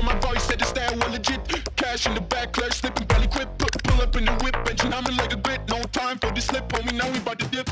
from my voice, said the style was legit. Cash in the back, clutch, slipping, belly quit. Pull up in the whip, engine, I'm in like a grit. No time for this slip, homie, now we bout to dip.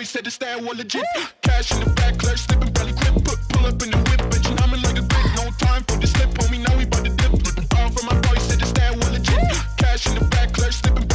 Said the style was legit. Cash in the back, clutch, slipping, belly quit. Pull up in the whip, engine, I'm in like a grit. No time for this slip, homie, now we bout to dip. All from my boy, said the style was legit. Cash in the back, clutch, slipping.